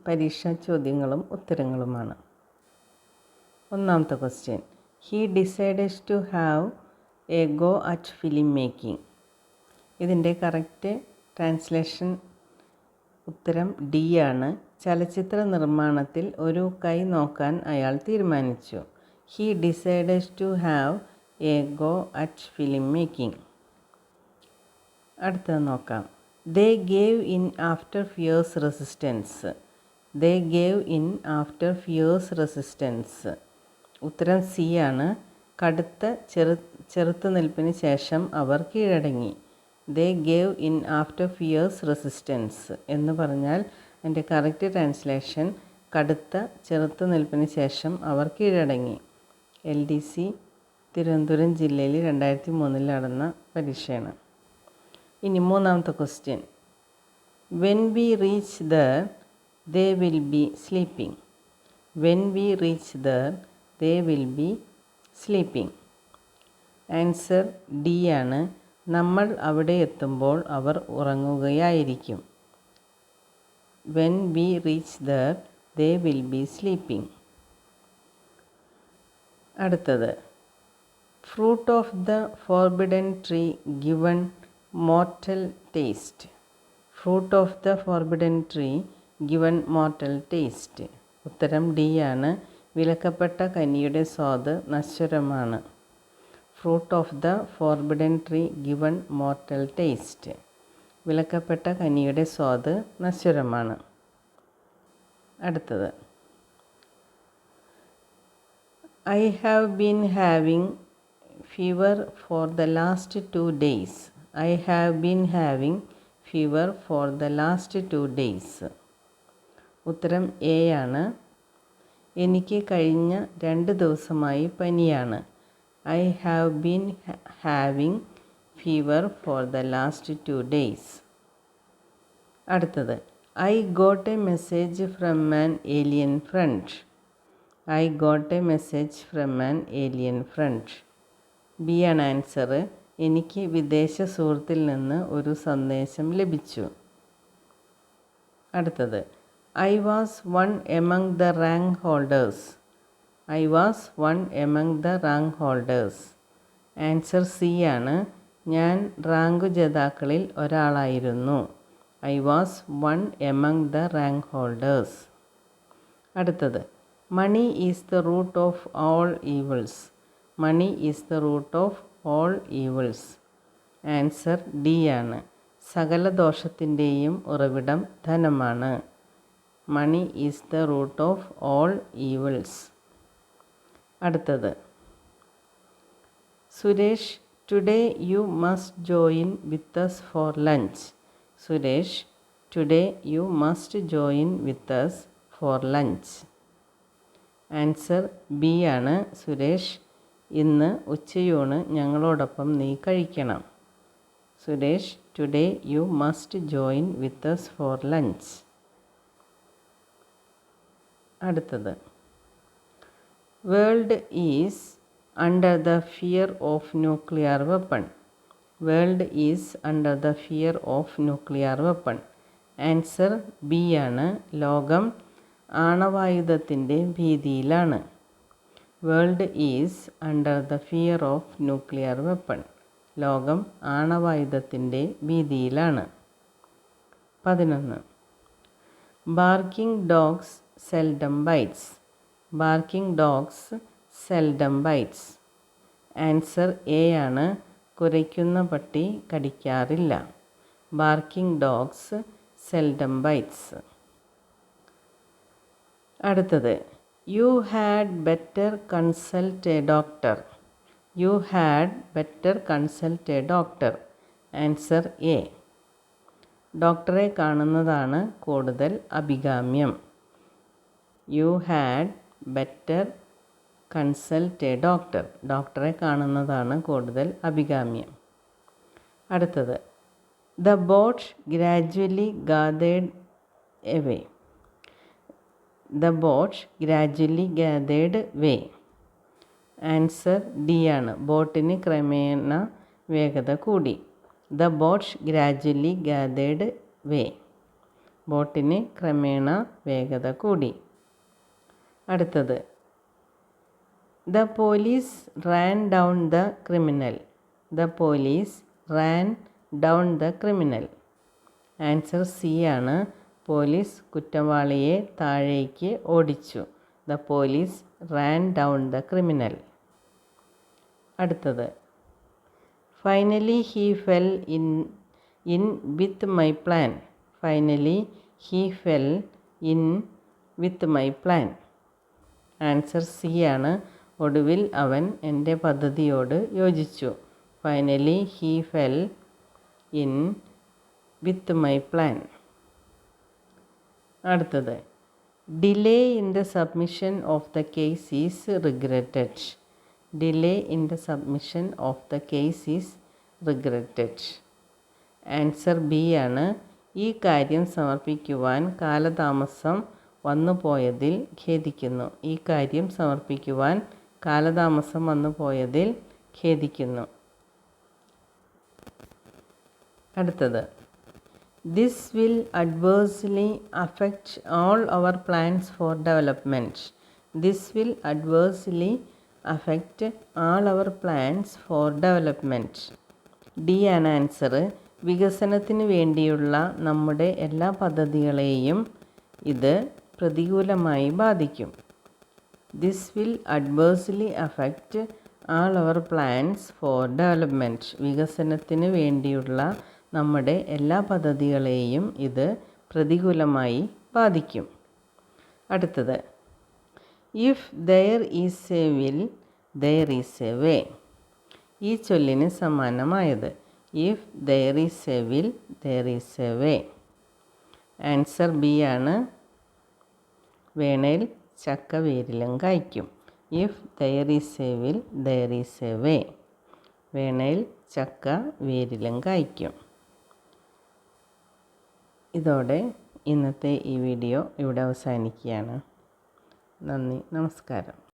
പരീക്ഷാ ചോദ്യങ്ങളും ഉത്തരങ്ങളുമാണ്. ഒന്നാമത്തെ question, he decided to have a go at film making. ഇതിൻ്റെ കറക്റ്റ് ട്രാൻസ്ലേഷൻ ഉത്തരം ഡി ആണ്. ചലച്ചിത്ര നിർമ്മാണത്തിൽ ഒരു കൈ നോക്കാൻ അയാൾ തീരുമാനിച്ചു. He decided to have a go at film making. അടുത്തത് നോക്കാം. They gave in after fierce resistance. They gave in after fierce resistance. ഉത്തരം സി ആണ്. കടുത്ത ചെറുത്തുനിൽപ്പിന് ശേഷം അവർ കീഴടങ്ങി. They gave in after fierce resistance എന്ന് പറഞ്ഞാൽ അതിൻ്റെ കറക്റ്റ് ട്രാൻസ്ലേഷൻ കടുത്ത ചെറുത്തുനിൽപ്പിന് ശേഷം അവർ കീഴടങ്ങി. LDC തിരുവനന്തപുരം ജില്ലയിൽ 2003 നടന്ന പരീക്ഷയാണ്. ഇനി മൂന്നാമത്തെ question, when we reach there they will be sleeping. When we reach there they will be sleeping. Answer D ആണ്. നമ്മൾ അവിടെ എത്തുമ്പോൾ അവർ ഉറങ്ങുകയായിരിക്കും. When we reach there they will be sleeping. അടുത്തത്, fruit of the forbidden tree given mortal taste. Fruit of the forbidden tree given mortal taste. ഉത്തരം D ആണ്. വിലക്കപ്പെട്ട കനിയുടെ സ്വാദ് നശ്വരമാണ്. Fruit of the forbidden tree given mortal taste. വിലക്കപ്പെട്ട കനിയുടെ സ്വാദ് നശ്വരമാണ്. അടുത്തത്, I have been having fever for the last 2 days. I have been having fever for the last 2 days. ഉത്തരം എ ആണ്. എനിക്ക് കഴിഞ്ഞ 2 ദിവസമായി പനിയാണ്. I have been having fever for the last 2 days. അടുത്തത്, I got a message from an alien friend. I got a message from an alien friend. B ആണ് answer. എനിക്ക് വിദേശ സുഹൃത്തിൽ നിന്ന് ഒരു സന്ദേശം ലഭിച്ചു. അടുത്തത്, I was one among the rank holders. I was one among the rank holders. Answer C ആണ്. ഞാൻ റാങ്ക് ജേതാക്കളിൽ ഒരാളായിരുന്നു. I was one among the rank holders. അടുത്തത്, money is the root of all evils. Money is the root of all evils. Answer D ആണ്. സകല ദോഷത്തിൻ്റെയും ഉറവിടം ധനമാണ്. Money is the root of all evils. അടുത്തത്, Suresh today you must join with us for lunch. Suresh today you must join with us for lunch. Answer B ആണ്. സുരേഷ് ഇന്ന് ഉച്ചയൂണ് ഞങ്ങളോടൊപ്പം നീ കഴിക്കണം. Suresh today you must join with us for lunch. അടുത്തത്, world is under the fear of nuclear weapon. World is under the fear of nuclear weapon. Answer B ആണ്. ലോകം ആണവായുധത്തിൻ്റെ ഭീതിയിലാണ്. World is under the fear of nuclear weapon. ലോകം ആണവായുധത്തിൻ്റെ ഭീതിയിലാണ്. 11. Barking dogs seldom bites. Barking dogs seldom bites. Answer A ആണ്. കുരയ്ക്കുന്ന പട്ടി കടിക്കാറില്ല. Barking dogs seldom bites. അടുത്തത്, you had better consult a doctor. You had better consult a doctor. Answer A. ഡോക്ടറെ കാണുന്നതാണ് കൂടുതൽ അഭികാമ്യം. You had better consult a doctor. ഡോക്ടറെ കാണുന്നതാണ് കൂടുതൽ അഭികാമ്യം. അടുത്തത്, the boat gradually gathered away. The boat gradually gathered way. Answer D ആണ്. ബോട്ടിന് ക്രമേണ വേഗത കൂടി. The boat gradually gathered way. ബോട്ടിന് ക്രമേണ വേഗത കൂടി. അടുത്തത് the police ran down the criminal. The police ran down the criminal. Answer C ആണ്. പോലീസ് കുറ്റവാളിയെ താഴേക്ക് ഓടിച്ചു. The police ran down the criminal. അടുത്തത് finally he fell in with my plan. Finally he fell in with my plan. Answer C ആണ്. ഒടുവിൽ അവൻ എൻ്റെ പദ്ധതിയോട് യോജിച്ചു. Finally he fell in with my plan. അടുത്തത് delay in the submission of the case is regretted. Delay in the submission of the case is regretted. Answer B ആണ്. ഈ കാര്യം സമർപ്പിക്കുവാൻ കാലതാമസം വന്നുപോയതിൽ ഖേദിക്കുന്നു. ഈ കാര്യം സമർപ്പിക്കുവാൻ കാലതാമസം വന്നുപോയതിൽ ഖേദിക്കുന്നു. അടുത്തത് this will adversely affect all our plans for development. This will adversely affect all our plans for development. D ആണ് ആൻസർ. വികസനത്തിന് വേണ്ടിയുള്ള നമ്മുടെ എല്ലാ പദ്ധതികളെയും ഇത് പ്രതികൂലമായി ബാധിക്കും. This will adversely affect all our plans for development. വികസനത്തിന് വേണ്ടിയുള്ള നമ്മുടെ എല്ലാ പദ്ധതികളെയും ഇത് പ്രതികൂലമായി ബാധിക്കും. അടുത്തത് if there is a will there is a way. ഈ ചൊല്ലിന് സമാനമായത്. If there is a will there is a way. Answer B ആണ്. വേണേൽ ചക്ക വേരിലും കായ്ക്കും. If there is a will there is a way. വേണേൽ ചക്ക വേരിലും കായ്ക്കും. ഇതോടെ ഇന്നത്തെ ഈ വീഡിയോ ഇവിടെ അവസാനിക്കുകയാണ്. നന്ദി, നമസ്കാരം.